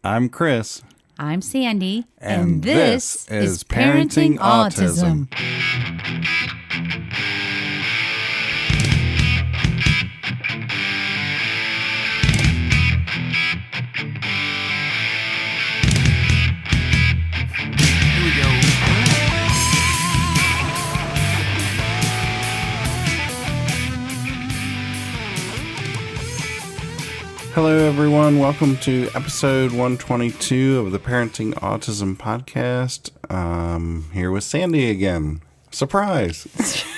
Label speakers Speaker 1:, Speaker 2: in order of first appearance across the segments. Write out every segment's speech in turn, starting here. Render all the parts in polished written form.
Speaker 1: I'm Chris.
Speaker 2: I'm Sandy.
Speaker 1: And this is Parenting Autism. Hello, everyone. Welcome to episode 122 of the Parenting Autism podcast. Here with Sandy again. Surprise!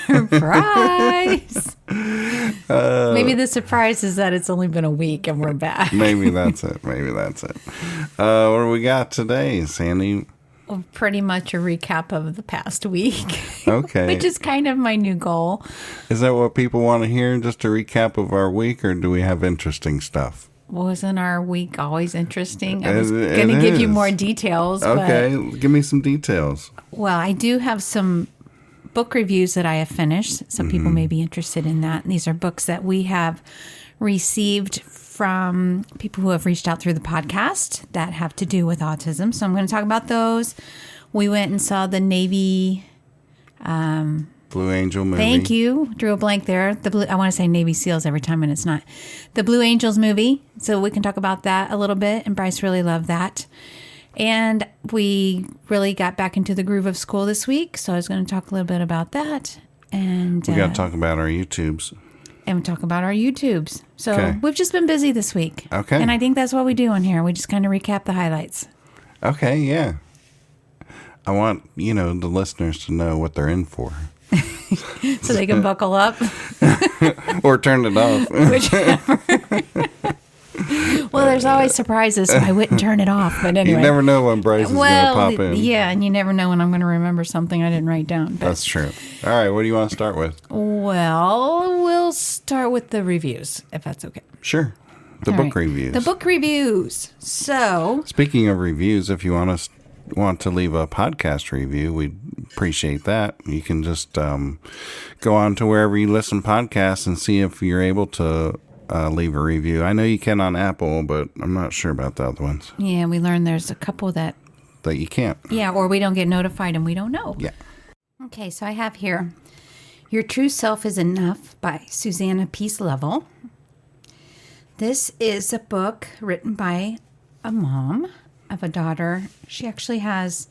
Speaker 2: Surprise! Maybe the surprise is that it's only been a week and we're back.
Speaker 1: Maybe that's it. What do we got today, Sandy?
Speaker 2: Well, pretty much a recap of the past week.
Speaker 1: Okay.
Speaker 2: Which is kind of my new goal.
Speaker 1: Is that what people want to hear? Just a recap of our week, or do we have interesting stuff?
Speaker 2: Wasn't our week always interesting? I was going to give you more details.
Speaker 1: Okay, give me some details.
Speaker 2: Well, I do have some book reviews that I have finished. Some people may be interested in that. And these are books that we have received from people who have reached out through the podcast that have to do with autism. So I'm going to talk about those. We went and saw the Navy...
Speaker 1: Blue Angel movie.
Speaker 2: Thank you. Drew a blank there. I want to say Navy SEALs every time, and it's not. The Blue Angels movie. So we can talk about that a little bit. And Bryce really loved that. And we really got back into the groove of school this week. So I was going to talk a little bit about that. And
Speaker 1: we got to talk about our YouTubes.
Speaker 2: And talk about our YouTubes. So We've just been busy this week.
Speaker 1: Okay.
Speaker 2: And I think that's what we do on here. We just kind of recap the highlights.
Speaker 1: Okay, yeah. I want, the listeners to know what they're in for.
Speaker 2: So they can buckle up.
Speaker 1: Or turn it off.
Speaker 2: Whichever. Well, there's always surprises, so I wouldn't turn it off. But anyway.
Speaker 1: You never know when Bryce is going to pop in.
Speaker 2: Yeah, and you never know when I'm going to remember something I didn't write down. But.
Speaker 1: That's true. All right, what do you want to start with?
Speaker 2: Well, we'll start with the reviews, if that's okay.
Speaker 1: Sure. The book reviews.
Speaker 2: The book reviews. So.
Speaker 1: Speaking of reviews, if you want to leave a podcast review, we'd appreciate that. You can just go on to wherever you listen to podcasts and see if you're able to leave a review. I know you can on Apple, but I'm not sure about the other ones.
Speaker 2: Yeah, we learned there's a couple that
Speaker 1: you can't.
Speaker 2: Yeah, or we don't get notified and we don't know.
Speaker 1: Yeah.
Speaker 2: Okay, so I have here Your True Self is Enough by Susanna Peace Level. This is a book written by a mom of a daughter. She actually has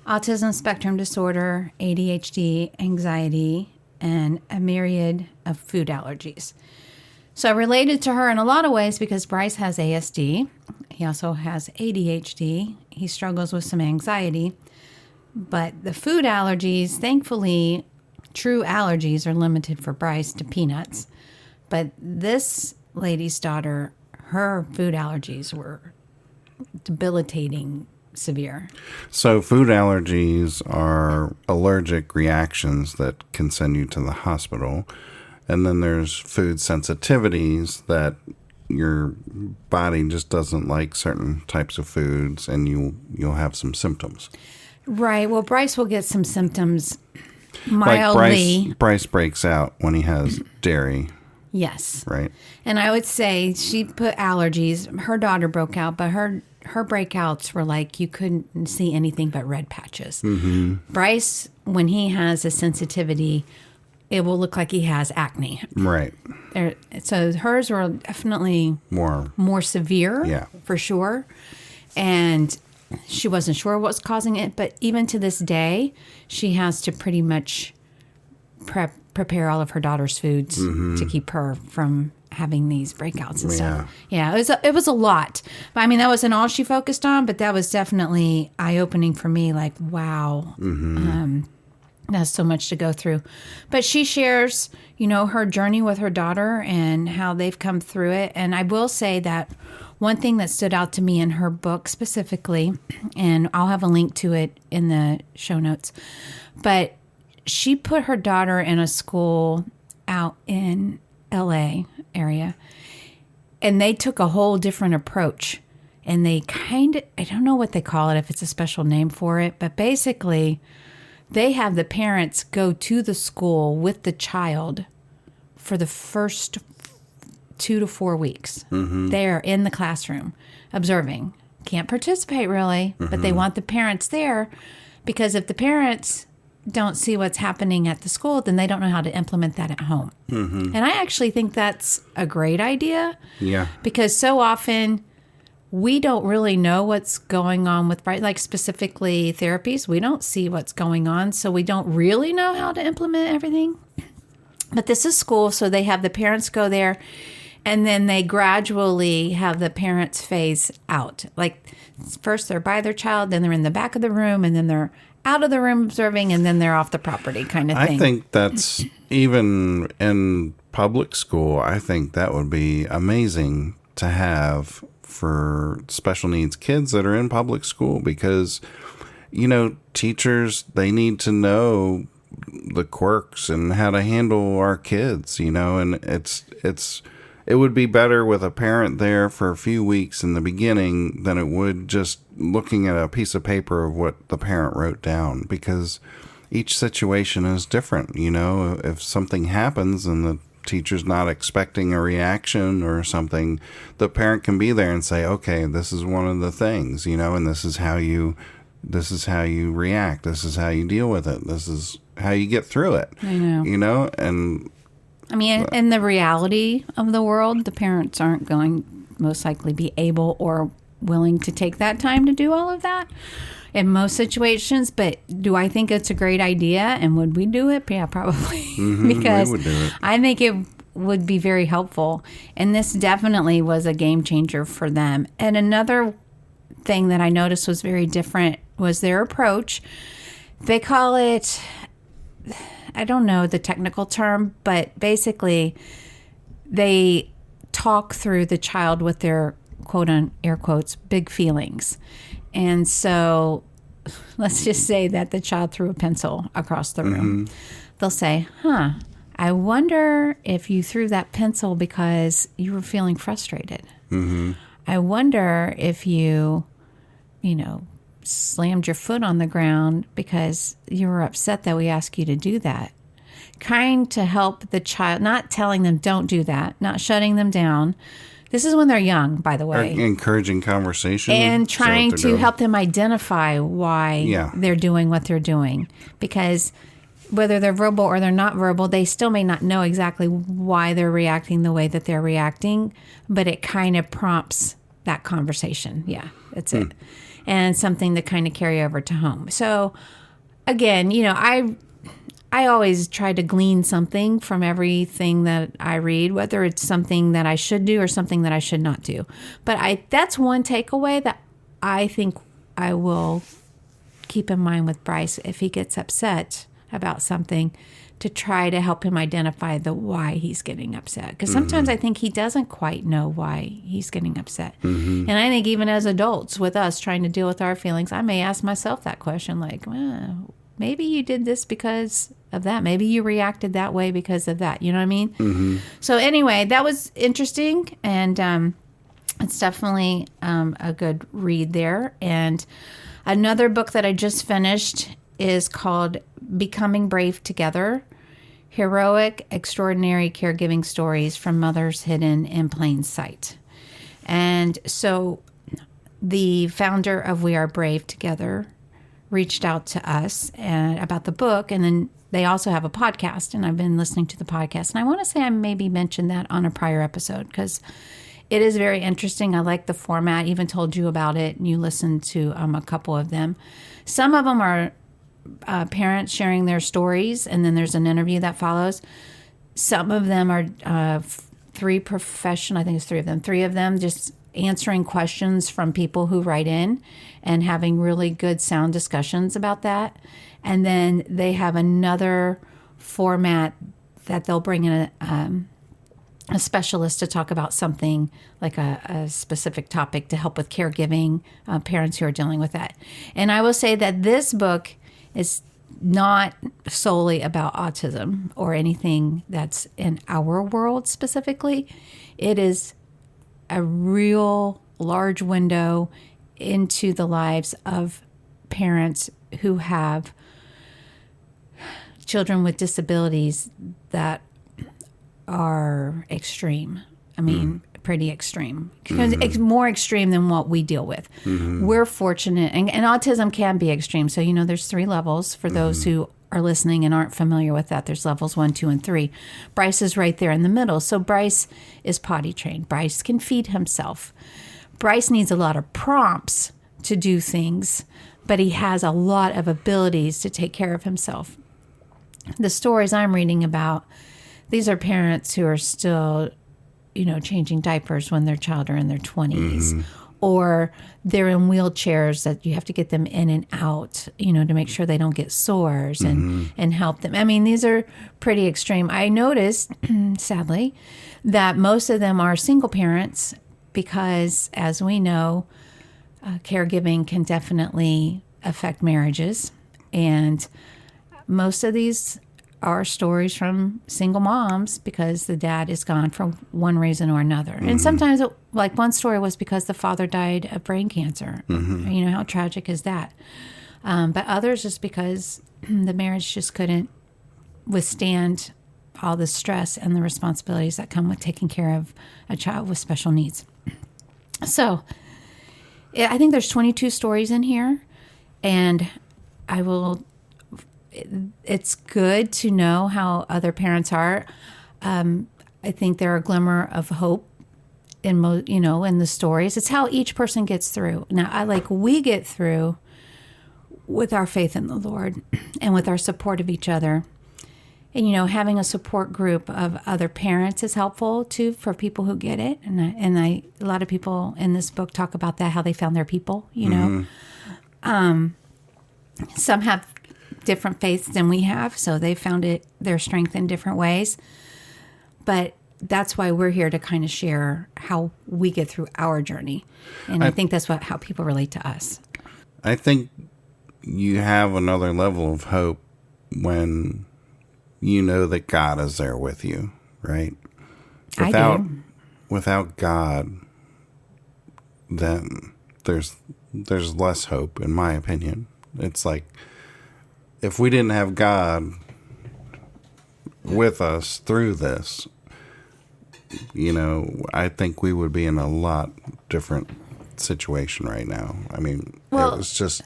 Speaker 2: autism spectrum disorder, ADHD, anxiety, and a myriad of food allergies. So I related to her in a lot of ways because Bryce has ASD. He also has ADHD. He struggles with some anxiety. But the food allergies, thankfully, true allergies are limited for Bryce to peanuts. But this lady's daughter, her food allergies were debilitating severe.
Speaker 1: So food allergies are allergic reactions that can send you to the hospital. And then there's food sensitivities that your body just doesn't like certain types of foods, and you'll have some symptoms.
Speaker 2: Right. Well, Bryce will get some symptoms mildly.
Speaker 1: Like Bryce breaks out when he has dairy.
Speaker 2: Yes.
Speaker 1: Right.
Speaker 2: And I would say she put allergies. Her daughter broke out, but her breakouts were like you couldn't see anything but red patches. Mm-hmm. Bryce, when he has a sensitivity, it will look like he has acne.
Speaker 1: Right.
Speaker 2: So hers were definitely more severe,
Speaker 1: yeah,
Speaker 2: for sure. And she wasn't sure what was causing it, but even to this day, she has to pretty much prepare all of her daughter's foods to keep her from having these breakouts and stuff. Yeah, it was a lot. I mean, that wasn't all she focused on, but that was definitely eye-opening for me. Like, wow, that's so much to go through. But she shares, her journey with her daughter and how they've come through it. And I will say that one thing that stood out to me in her book specifically, and I'll have a link to it in the show notes, but she put her daughter in a school out in LA area, and they took a whole different approach. And they I don't know what they call it, if it's a special name for it, but basically they have the parents go to the school with the child for the first 2 to 4 weeks. Mm-hmm. They're in the classroom observing, can't participate really, but they want the parents there, because if the parents don't see what's happening at the school, then they don't know how to implement that at home. And I actually think that's a great idea.
Speaker 1: Yeah.
Speaker 2: Because so often we don't really know what's going on with Bryce, like specifically therapies. We don't see what's going on, so we don't really know how to implement everything. But this is school, so they have the parents go there, and then they gradually have the parents phase out. Like first they're by their child, then they're in the back of the room, and then they're out of the room observing, and then they're off the property kind of thing.
Speaker 1: I think that's, even in public school, I think that would be amazing to have for special needs kids that are in public school, because, teachers, they need to know the quirks and how to handle our kids, and it would be better with a parent there for a few weeks in the beginning than it would just looking at a piece of paper of what the parent wrote down, because each situation is different. If something happens and the teacher's not expecting a reaction or something, the parent can be there and say, okay, this is one of the things, and this is how you react. This is how you deal with it. This is how you get through it.
Speaker 2: I know.
Speaker 1: And
Speaker 2: I mean, in the reality of the world, the parents aren't going most likely be able or willing to take that time to do all of that in most situations. But do I think it's a great idea? And would we do it? Yeah, probably. Because
Speaker 1: we would do it.
Speaker 2: I think it would be very helpful. And this definitely was a game changer for them. And another thing that I noticed was very different was their approach. They call it, I don't know the technical term, but basically they talk through the child with their quote on air quotes big feelings. And so let's just say that the child threw a pencil across the room. They'll say, I wonder if you threw that pencil because you were feeling frustrated. I wonder if you slammed your foot on the ground because you were upset that we asked you to do that. Trying to help the child, not telling them don't do that, not shutting them down. This is when they're young, by the way.
Speaker 1: Encouraging conversation.
Speaker 2: And trying to help them identify why they're doing what they're doing. Because whether they're verbal or they're not verbal, they still may not know exactly why they're reacting the way that they're reacting, but it kind of prompts that conversation. Yeah, that's it. And something to kind of carry over to home. So again, I always try to glean something from everything that I read, whether it's something that I should do or something that I should not do. But that's one takeaway that I think I will keep in mind with Bryce if he gets upset about something, to try to help him identify the why he's getting upset. Because sometimes I think he doesn't quite know why he's getting upset. And I think even as adults with us trying to deal with our feelings, I may ask myself that question, like, well, maybe you did this because of that. Maybe you reacted that way because of that. You know what I mean? So anyway, that was interesting. And it's definitely a good read there. And another book that I just finished is called Becoming Brave Together: Heroic, Extraordinary Caregiving Stories from Mothers Hidden in Plain Sight. And so the founder of We Are Brave Together reached out to us about the book, and then they also have a podcast, and I've been listening to the podcast. And I want to say I maybe mentioned that on a prior episode because it is very interesting. I like the format. I even told you about it, and you listened to a couple of them. Some of them are parents sharing their stories, and then there's an interview that follows. Some of them are three of them just answering questions from people who write in and having really good sound discussions about that. And then they have another format that they'll bring in a specialist to talk about something like a specific topic to help with caregiving, parents who are dealing with that. And I will say that this book is not solely about autism or anything that's in our world specifically. It is a real large window into the lives of parents who have children with disabilities that are extreme. I mean, pretty extreme. It's more extreme than what we deal with. We're fortunate, and autism can be extreme. So, there's 3 levels for those who are listening and aren't familiar with that. There's levels 1, 2, and 3. Bryce is right there in the middle. So Bryce is potty trained. Bryce can feed himself. Bryce needs a lot of prompts to do things, but he has a lot of abilities to take care of himself. The stories I'm reading about, these are parents who are still, changing diapers when their child are in their 20s. Or they're in wheelchairs that you have to get them in and out, to make sure they don't get sores and help them. I mean, these are pretty extreme. I noticed, sadly, that most of them are single parents because, as we know, caregiving can definitely affect marriages. And most of these are stories from single moms because the dad is gone for one reason or another. And sometimes, like one story was because the father died of brain cancer. How tragic is that? But others just because the marriage just couldn't withstand all the stress and the responsibilities that come with taking care of a child with special needs. So I think there's 22 stories in here, and it's good to know how other parents are. I think there are a glimmer of hope in the stories. It's how each person gets through. Now, we get through with our faith in the Lord and with our support of each other. And, having a support group of other parents is helpful too for people who get it. And a lot of people in this book talk about that, how they found their people, Some have different faiths than we have, so they found their strength in different ways. But that's why we're here to kind of share how we get through our journey. And I think that's how people relate to us.
Speaker 1: I think you have another level of hope when you know that God is there with you, right? Without God, then there's less hope, in my opinion. It's like, if we didn't have God with us through this, I think we would be in a lot different situation right now. I mean, it was just,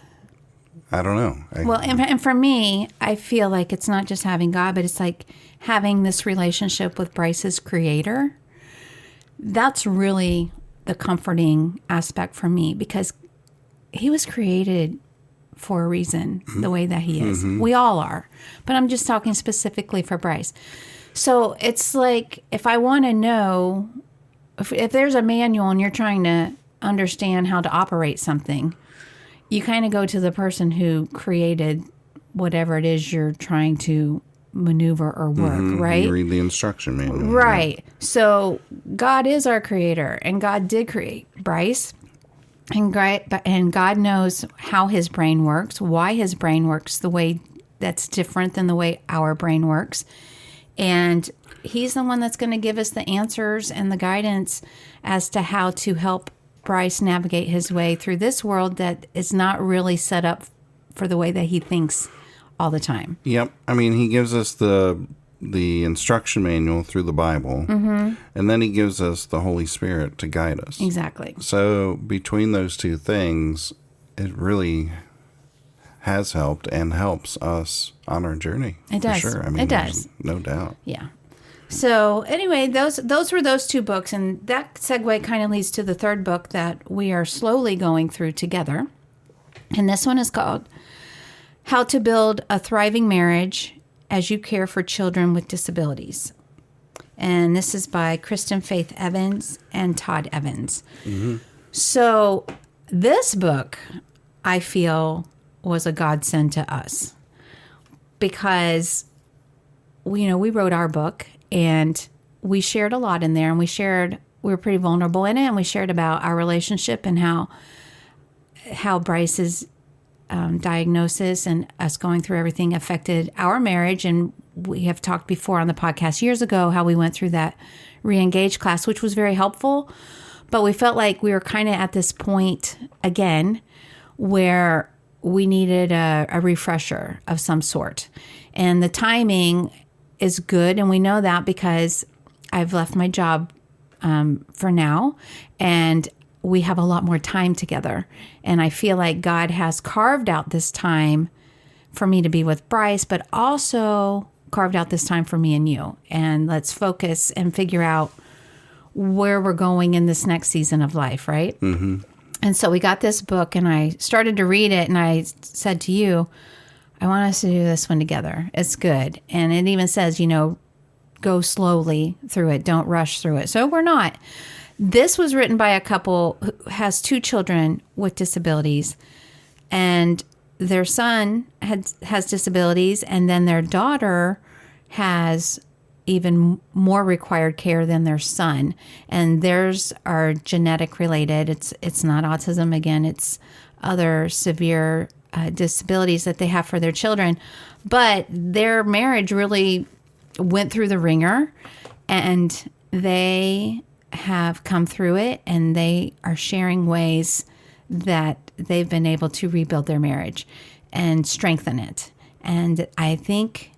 Speaker 1: I don't know.
Speaker 2: And for me, I feel like it's not just having God, but it's like having this relationship with Bryce's creator. That's really the comforting aspect for me, because he was created for a reason, the way that he is. We all are. But I'm just talking specifically for Bryce. So it's like, if I want to know, if there's a manual and you're trying to understand how to operate something, you kind of go to the person who created whatever it is you're trying to maneuver or work, right?
Speaker 1: You read the instruction manual.
Speaker 2: Right. Yeah. So God is our creator, and God did create Bryce. And God knows how his brain works, why his brain works the way that's different than the way our brain works. And he's the one that's going to give us the answers and the guidance as to how to help Bryce navigate his way through this world that is not really set up for the way that he thinks all the time.
Speaker 1: Yep. I mean, he gives us the instruction manual through the Bible, and then he gives us the Holy Spirit to guide us.
Speaker 2: Exactly.
Speaker 1: So between those two things, it really has helped and helps us on our journey.
Speaker 2: It does.
Speaker 1: For sure. I mean,
Speaker 2: it does.
Speaker 1: No doubt.
Speaker 2: Yeah. So anyway, those were those 2 books, and that segue kind of leads to the 3rd book that we are slowly going through together. And this one is called How to Build a Thriving Marriage as You Care for Children with Disabilities. And this is by Kristen Faith Evans and Todd Evans. So this book, I feel, was a godsend to us because, we wrote our book and we shared a lot in there, and we were pretty vulnerable in it, and we shared about our relationship and how Bryce's diagnosis and us going through everything affected our marriage. And we have talked before on the podcast years ago how we went through that re-engage class, which was very helpful. But we felt like we were kind of at this point again where we needed a refresher of some sort. And the timing is good, and we know that because I've left my job for now. And we have a lot more time together. And I feel like God has carved out this time for me to be with Bryce, but also carved out this time for me and you. And let's focus and figure out where we're going in this next season of life, right? Mm-hmm. And so we got this book, and I started to read it, and I said to you, I want us to do this one together. It's good. And it even says, go slowly through it. Don't rush through it. So we're not. This was written by a couple who has 2 children with disabilities, and their son has disabilities, and then their daughter has even more required care than their son. And theirs are genetic related. It's not autism. Again, it's other severe disabilities that they have for their children. But their marriage really went through the ringer, and they have come through it, and they are sharing ways that they've been able to rebuild their marriage and strengthen it. And I think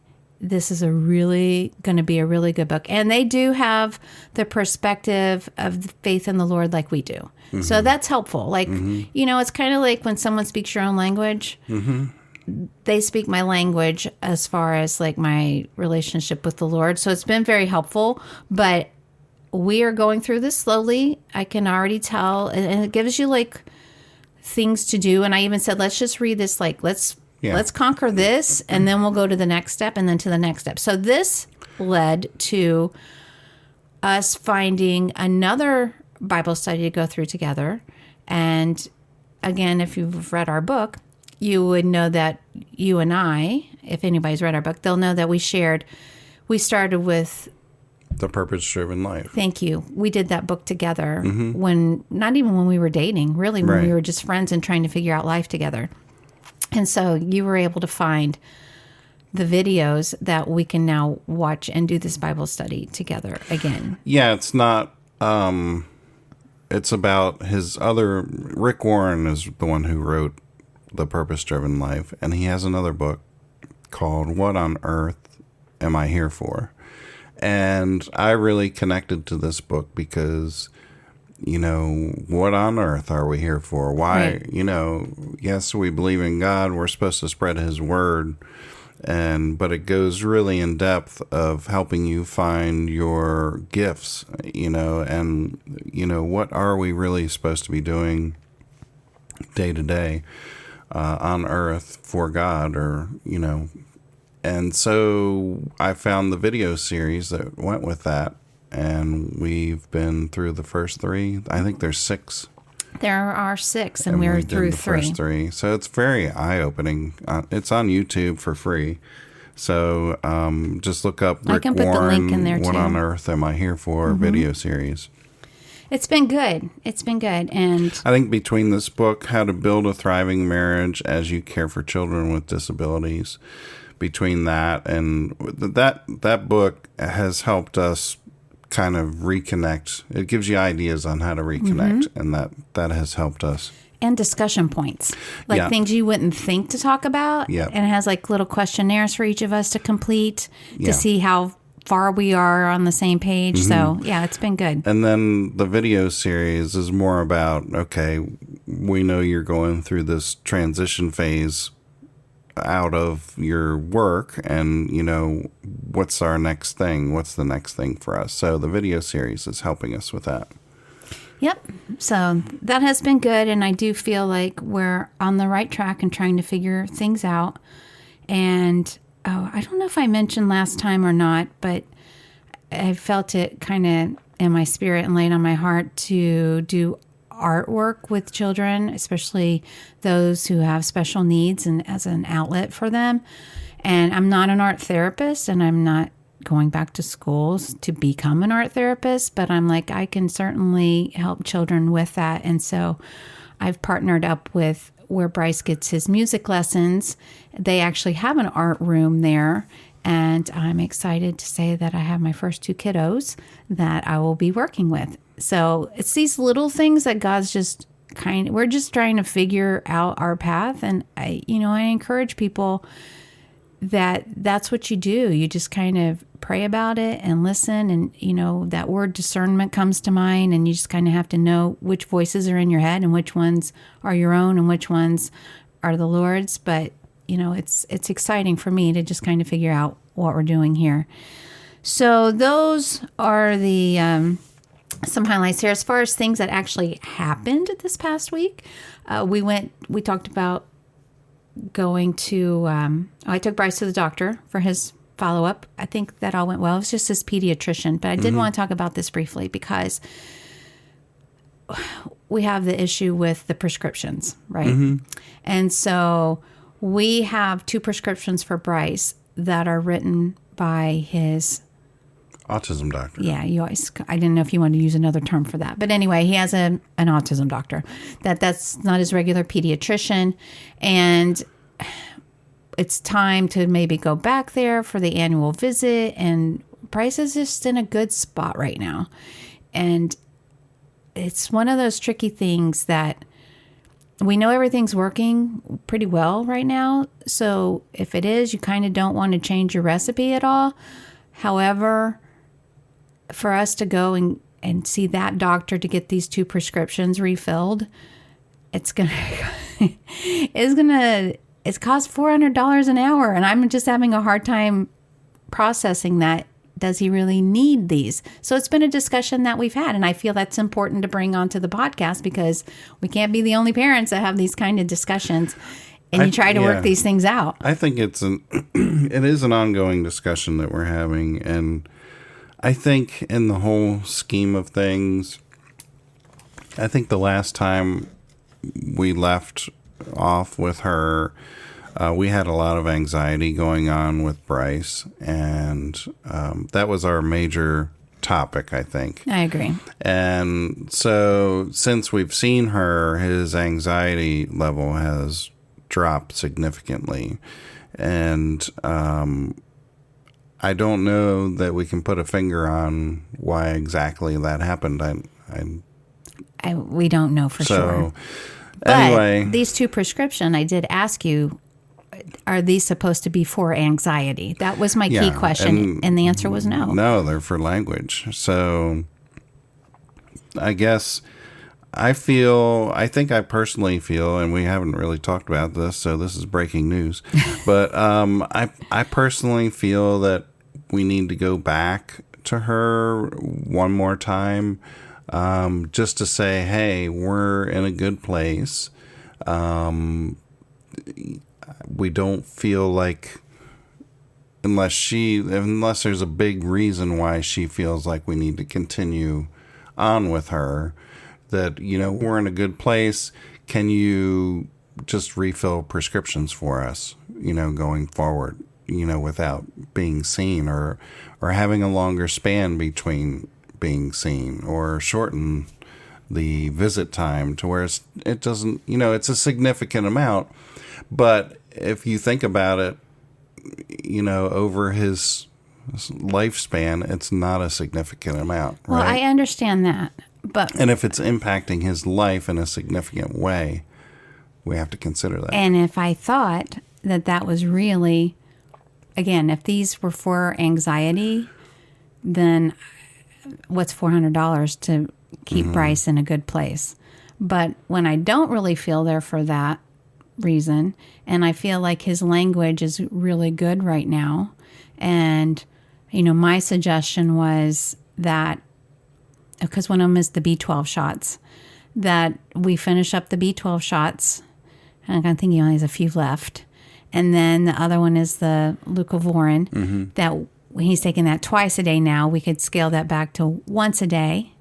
Speaker 2: this is going to be a really good book. And they do have the perspective of faith in the Lord like we do. Mm-hmm. So that's helpful. Like, it's kind of like when someone speaks your own language, they speak my language as far as like my relationship with the Lord. So it's been very helpful, but we are going through this slowly. I can already tell. And it gives you like things to do. And I even said, let's just read this. Like, let's conquer this, and then we'll go to the next step, and then to the next step. So this led to us finding another Bible study to go through together. And again, if you've read our book, you would know that you and I, if anybody's read our book, they'll know that we started with
Speaker 1: The Purpose-Driven Life.
Speaker 2: Thank you. We did that book together not even when we were dating, really, when we were just friends and trying to figure out life together. And so you were able to find the videos that we can now watch and do this Bible study together again.
Speaker 1: Yeah, it's not, it's about Rick Warren is the one who wrote The Purpose-Driven Life. And he has another book called What on Earth Am I Here For? And I really connected to this book because, what on earth are we here for? Why,
Speaker 2: right.
Speaker 1: Yes, we believe in God. We're supposed to spread his word. But it goes really in depth of helping you find your gifts, and, what are we really supposed to be doing day to day on earth for God, or, And so I found the video series that went with that, and we've been through the first 3. I think there's 6.
Speaker 2: There are 6, and we're through
Speaker 1: the
Speaker 2: 3.
Speaker 1: First 3. So it's very eye-opening. It's on YouTube for free. So just look up Rick
Speaker 2: I can put
Speaker 1: Warren,
Speaker 2: the link in there,
Speaker 1: What
Speaker 2: too.
Speaker 1: on Earth Am I Here For? Video series.
Speaker 2: It's been good. And
Speaker 1: I think between this book, How to Build a Thriving Marriage as You Care for Children with Disabilities, between that and that book has helped us kind of reconnect. It gives you ideas on how to reconnect, and that has helped us.
Speaker 2: And discussion points, like things you wouldn't think to talk about.
Speaker 1: Yeah.
Speaker 2: And it has like little questionnaires for each of us to complete to see how far we are on the same page. So it's been good.
Speaker 1: And then the video series is more about, okay, we know you're going through this transition phase out of your work, and what's our next thing, what's the next thing for us. So the video series is helping us with that.
Speaker 2: Yep. So that has been good, and I do feel like we're on the right track and trying to figure things out. And I don't know if I mentioned last time or not, but I felt it kind of in my spirit and laid on my heart to do artwork with children, especially those who have special needs, and as an outlet for them. And I'm not an art therapist, and I'm not going back to schools to become an art therapist, but I'm like, I can certainly help children with that. And so I've partnered up with where Bryce gets his music lessons. They actually have an art room there. And I'm excited to say that I have my first 2 kiddos that I will be working with. So it's these little things that God's just we're just trying to figure out our path. And I encourage people that's what you do. You just kind of pray about it and listen. And, that word discernment comes to mind, and you just kind of have to know which voices are in your head and which ones are your own and which ones are the Lord's. But, it's exciting for me to just kind of figure out what we're doing here. So those are the some highlights here. As far as things that actually happened this past week, we talked about going to, I took Bryce to the doctor for his follow-up. I think that all went well. It was just his pediatrician, but I did want to talk about this briefly because we have the issue with the prescriptions, right? And so we have 2 prescriptions for Bryce that are written by his
Speaker 1: autism doctor.
Speaker 2: Yeah, I didn't know if you wanted to use another term for that. But anyway, he has an autism doctor. That's not his regular pediatrician. And it's time to maybe go back there for the annual visit. And Bryce is just in a good spot right now. And it's one of those tricky things that we know everything's working pretty well right now. So if it is, you kind of don't want to change your recipe at all. However, for us to go and see that doctor to get these 2 prescriptions refilled, it's cost $400 an hour. And I'm just having a hard time processing that. Does he really need these? So it's been a discussion that we've had. And I feel that's important to bring onto the podcast because we can't be the only parents that have these kind of discussions. And you try to work these things out.
Speaker 1: I think it is an ongoing discussion that we're having. And I think in the whole scheme of things, I think the last time we left off with her, we had a lot of anxiety going on with Bryce. And that was our major topic, I think.
Speaker 2: I agree.
Speaker 1: And so since we've seen her, his anxiety level has dropped significantly. And I don't know that we can put a finger on why exactly that happened.
Speaker 2: We don't know for sure. But
Speaker 1: anyway,
Speaker 2: these 2 prescription, I did ask you, are these supposed to be for anxiety? That was my key question, and the answer was no.
Speaker 1: No, they're for language. So I guess I personally feel, and we haven't really talked about this, so this is breaking news, but I personally feel that we need to go back to her one more time, just to say, hey, we're in a good place. We don't feel like, unless there's a big reason why she feels like we need to continue on with her, that, we're in a good place. Can you just refill prescriptions for us, going forward, without being seen, or having a longer span between being seen, or shorten the visit time to where it doesn't, it's a significant amount. But if you think about it, over his lifespan, it's not a significant amount, right?
Speaker 2: Well, I understand that.
Speaker 1: And if it's impacting his life in a significant way, we have to consider that.
Speaker 2: And if I thought that was really, again, if these were for anxiety, then what's $400 to keep Bryce in a good place? But when I don't really feel they're for that reason, and I feel like his language is really good right now, and, my suggestion was that, because one of them is the B12 shots, that we finish up the B12 shots, and I think he only has a few left, and then the other one is the leucovorin, that when he's taking that twice a day now, we could scale that back to once a day,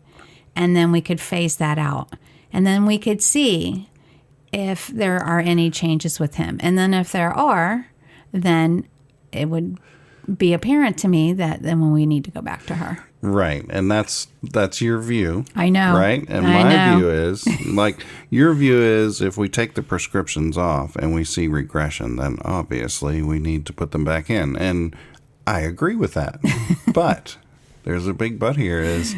Speaker 2: and then we could phase that out, and then we could see if there are any changes with him. And then if there are, then it would be apparent to me that then when we need to go back to her.
Speaker 1: Right. And that's your view.
Speaker 2: I know.
Speaker 1: Right? And my view is, your view is, if we take the prescriptions off and we see regression, then obviously we need to put them back in. And I agree with that. But there's a big but here, is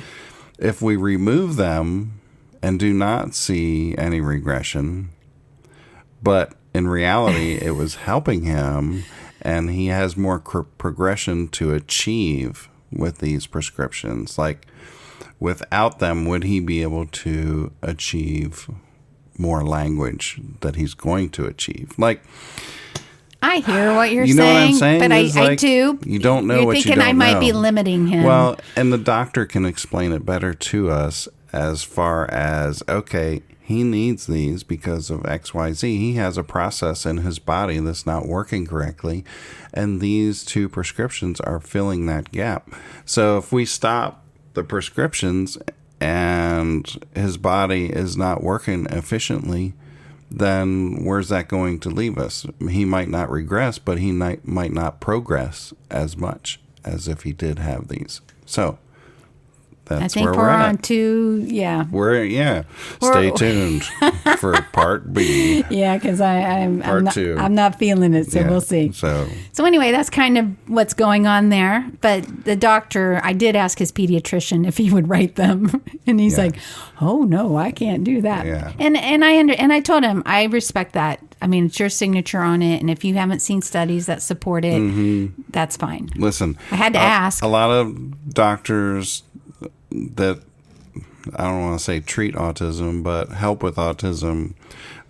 Speaker 1: if we remove them and do not see any regression, but in reality it was helping him, and he has more progression to achieve with these prescriptions. Like, without them, would he be able to achieve more language that he's going to achieve? Like,
Speaker 2: I hear what you're
Speaker 1: you know
Speaker 2: saying,
Speaker 1: what I'm saying?
Speaker 2: but I
Speaker 1: Like,
Speaker 2: do.
Speaker 1: You don't know
Speaker 2: You're
Speaker 1: what you
Speaker 2: thinking
Speaker 1: don't
Speaker 2: I might
Speaker 1: know.
Speaker 2: be limiting him.
Speaker 1: Well, and the doctor can explain it better to us as far as, okay, he needs these because of XYZ. He has a process in his body that's not working correctly, and these 2 prescriptions are filling that gap. So if we stop the prescriptions and his body is not working efficiently, then where's that going to leave us? He might not regress, but he might not progress as much as if he did have these. So that's
Speaker 2: I think
Speaker 1: where
Speaker 2: we're
Speaker 1: we're
Speaker 2: on
Speaker 1: at.
Speaker 2: to, yeah.
Speaker 1: Stay tuned for part B.
Speaker 2: Yeah, because I'm
Speaker 1: Part
Speaker 2: not,
Speaker 1: 2.
Speaker 2: I'm not feeling it, so
Speaker 1: Yeah,
Speaker 2: we'll see.
Speaker 1: So
Speaker 2: anyway, that's kind of what's going on there. But the doctor, I did ask his pediatrician if he would write them, and he's like, "Oh no, I can't do that."
Speaker 1: Yeah.
Speaker 2: And I told him I respect that. I mean, it's your signature on it, and if you haven't seen studies that support it, that's fine.
Speaker 1: listen,
Speaker 2: I had to ask.
Speaker 1: A lot of doctors that, I don't want to say treat autism, but help with autism,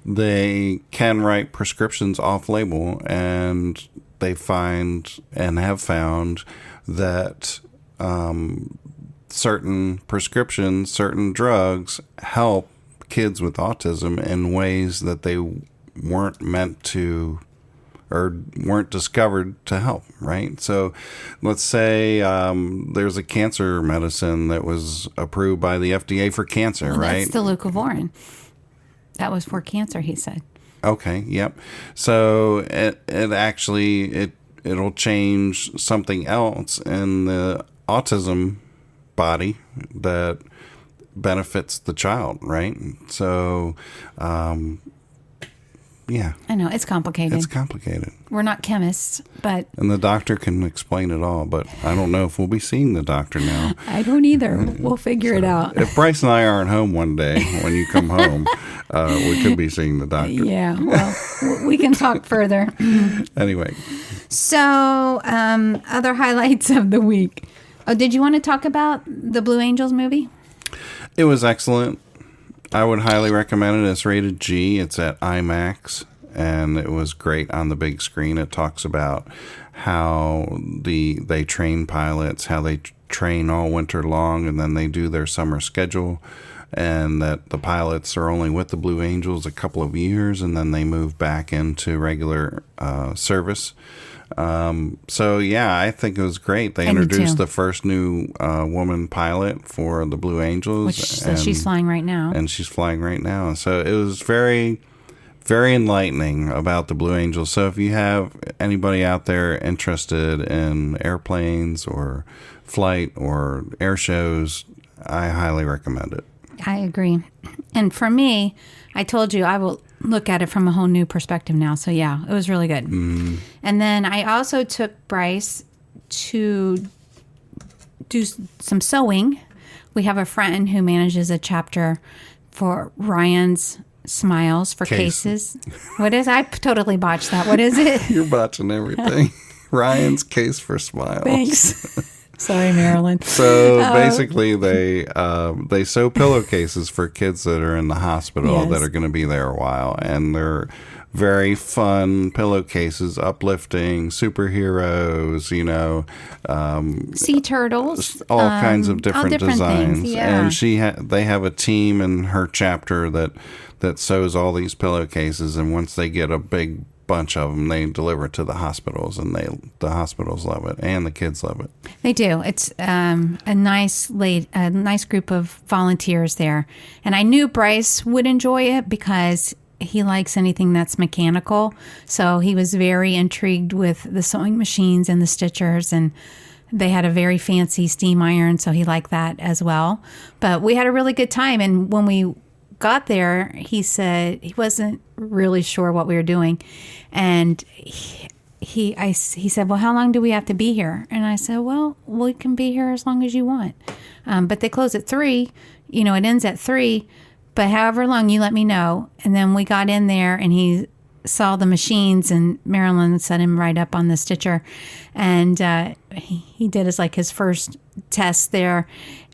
Speaker 1: they can write prescriptions off label, and they find and have found that certain prescriptions, certain drugs help kids with autism in ways that they weren't meant to, or weren't discovered to help, right? So let's say there's a cancer medicine that was approved by the FDA for cancer, right?
Speaker 2: That's the leucovorin. That was for cancer, he said.
Speaker 1: Okay, yep. So it'll change something else in the autism body that benefits the child, right? So, yeah.
Speaker 2: I know, it's complicated.
Speaker 1: It's complicated.
Speaker 2: We're not chemists, but
Speaker 1: And the doctor can explain it all, but I don't know if we'll be seeing the doctor now.
Speaker 2: I don't either. We'll figure it out.
Speaker 1: If Bryce and I aren't home one day when you come home, we could be seeing the doctor.
Speaker 2: Yeah, well, we can talk further.
Speaker 1: Anyway,
Speaker 2: So, other highlights of the week. Oh, did you want to talk about the Blue Angels movie?
Speaker 1: it was excellent. I would highly recommend it. It's rated G. It's at IMAX, and it was great on the big screen. It talks about how they train pilots, how they train all winter long, and then they do their summer schedule, and that the pilots are only with the Blue Angels a couple of years, and then they move back into regular service. So yeah, I think it was great. They
Speaker 2: I do
Speaker 1: introduced
Speaker 2: too.
Speaker 1: the first new woman pilot for the Blue Angels,
Speaker 2: Which says she's flying right now.
Speaker 1: and she's flying right now. So it was very, very enlightening about the Blue Angels. So if you have anybody out there interested in airplanes or flight or air shows, I highly recommend it.
Speaker 2: I agree. And for me, I told you I will look at it from a whole new perspective now. So yeah, it was really good. And then I also took Bryce to do some sewing. We have a friend who manages a chapter for Ryan's Smiles for Cases. What is? I totally botched that. What is it?
Speaker 1: You're botching everything. Ryan's Case for Smiles.
Speaker 2: Thanks. Sorry, Marilyn.
Speaker 1: So basically, they sew pillowcases for kids that are in the hospital
Speaker 2: Yes.
Speaker 1: that are going to be there a while, and they're very fun pillowcases, uplifting superheroes,
Speaker 2: Sea turtles.
Speaker 1: all kinds of
Speaker 2: all
Speaker 1: different designs.
Speaker 2: things. Yeah.
Speaker 1: And they have a team in her chapter that sews all these pillowcases, and once they get a big bunch of them, they deliver it to the hospitals, and the hospitals love it, and the kids love it.
Speaker 2: They do. It's a nice group of volunteers there, and I knew Bryce would enjoy it because he likes anything that's mechanical. So he was very intrigued with the sewing machines and the stitchers, and they had a very fancy steam iron, so he liked that as well. But we had a really good time, and when we got there, he said he wasn't really sure what we were doing, and he said, "Well, how long do we have to be here?" And I said, "Well, we can be here as long as you want, but they close at 3. It ends at 3, but however long you let me know." And then we got in there, and he saw the machines, and Marilyn set him right up on the stitcher, and he did his first test there,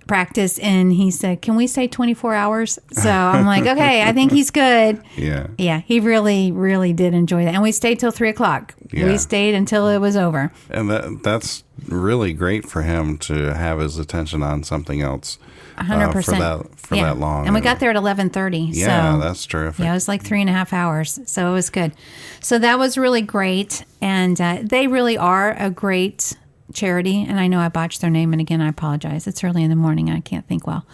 Speaker 2: practice, and he said, "Can we say 24 hours?" So I'm like, okay, I think he's good. Yeah, he really, really did enjoy that, and we stayed till 3:00.
Speaker 1: Yeah.
Speaker 2: We stayed until it was over,
Speaker 1: and that's really great for him to have his attention on something else.
Speaker 2: 100%
Speaker 1: for that long.
Speaker 2: And we got there at 11:30.
Speaker 1: Yeah,
Speaker 2: so,
Speaker 1: that's terrific.
Speaker 2: Yeah, it was like 3.5 hours. So it was good. So that was really great. And they really are a great charity. And I know I botched their name. And again, I apologize. It's early in the morning. I can't think well.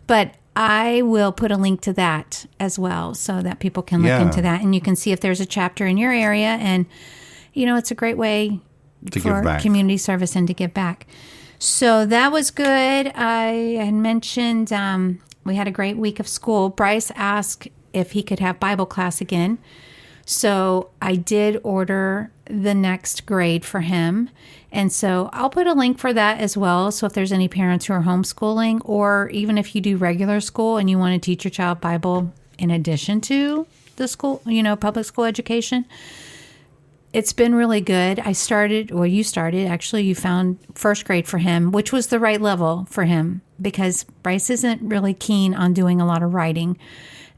Speaker 2: But I will put a link to that as well so that people can look into that. And you can see if there's a chapter in your area. And, it's a great way for community service and to give back. So that was good. I had mentioned we had a great week of school. Bryce asked if he could have Bible class again. So I did order the next grade for him. And so I'll put a link for that as well. So if there's any parents who are homeschooling, or even if you do regular school and you want to teach your child Bible in addition to the school, public school education, it's been really good. You found first grade for him, which was the right level for him because Bryce isn't really keen on doing a lot of writing,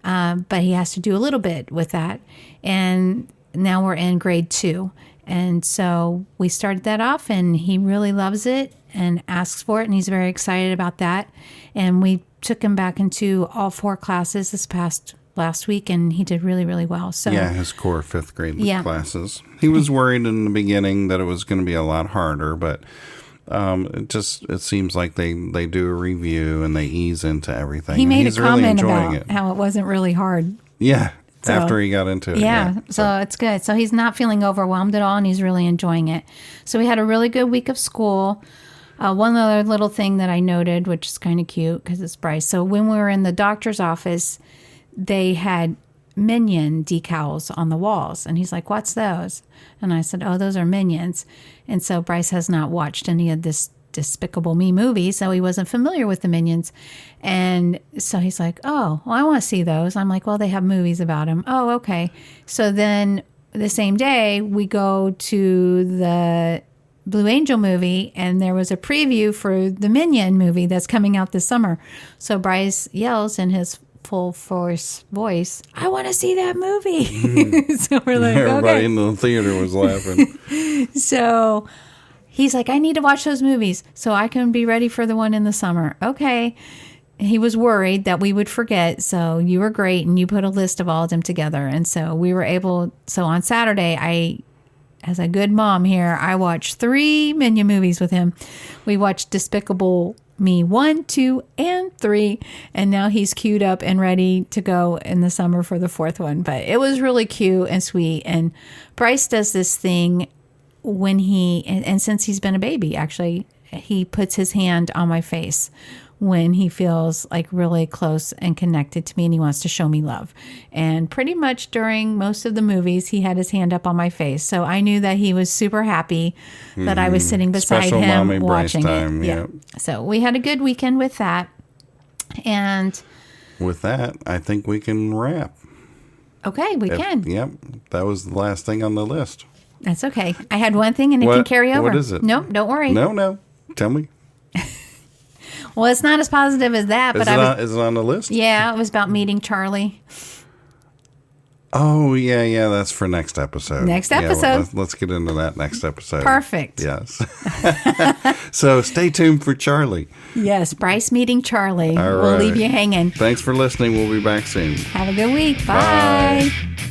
Speaker 2: but he has to do a little bit with that. And now we're in grade 2. And so we started that off, and he really loves it and asks for it, and he's very excited about that. And we took him back into all 4 classes last week, and he did really, really well. So
Speaker 1: his core 5th grade classes. He was worried in the beginning that it was going to be a lot harder, but it seems like they do a review and they ease into everything.
Speaker 2: He made a comment
Speaker 1: really
Speaker 2: about how it wasn't really hard.
Speaker 1: Yeah, after he got into it.
Speaker 2: Yeah, so it's good. So he's not feeling overwhelmed at all, and he's really enjoying it. So we had a really good week of school. One other little thing that I noted, which is kind of cute because it's Bryce. So when we were in the doctor's office, they had Minion decals on the walls. And he's like, "What's those?" And I said, "Oh, those are Minions." And so Bryce has not watched any of this Despicable Me movie, so he wasn't familiar with the Minions. And so he's like, "Oh, well, I want to see those." I'm like, "Well, they have movies about them." "Oh, okay." So then the same day, we go to the Blue Angel movie, and there was a preview for the Minion movie that's coming out this summer. So Bryce yells in his full force voice, "I want to see that movie." So we're like,
Speaker 1: everybody in the theater was laughing.
Speaker 2: So he's like, "I need to watch those movies so I can be ready for the one in the summer." Okay. He was worried that we would forget. So you were great, and you put a list of all of them together. And so we were able, so on Saturday, as a good mom here, I watched 3 Minion movies with him. We watched Despicable Me 1, 2, and 3, and now he's queued up and ready to go in the summer for the 4th one. But it was really cute and sweet. And Bryce does this thing when and since he's been a baby, actually, he puts his hand on my face when he feels like really close and connected to me, and he wants to show me love. And pretty much during most of the movies, he had his hand up on my face. So I knew that he was super happy that I was sitting beside
Speaker 1: Special
Speaker 2: him
Speaker 1: mommy
Speaker 2: watching
Speaker 1: Bryce time,
Speaker 2: it. Yeah. So we had a good weekend with that. And
Speaker 1: with that, I think we can wrap.
Speaker 2: Okay, we can.
Speaker 1: Yep. That was the last thing on the list.
Speaker 2: That's okay. I had one thing, and it can carry over.
Speaker 1: What is it?
Speaker 2: Nope, don't worry.
Speaker 1: No. Tell me.
Speaker 2: Well, it's not as positive as that, but
Speaker 1: is it on the list?
Speaker 2: Yeah, it was about meeting Charlie.
Speaker 1: Oh, yeah, that's for next episode.
Speaker 2: Next episode.
Speaker 1: Let's get into that next episode.
Speaker 2: Perfect.
Speaker 1: Yes. So stay tuned for Charlie.
Speaker 2: Yes, Bryce meeting Charlie.
Speaker 1: All right.
Speaker 2: We'll leave you hanging.
Speaker 1: Thanks for listening. We'll be back soon.
Speaker 2: Have a good week. Bye.
Speaker 1: Bye.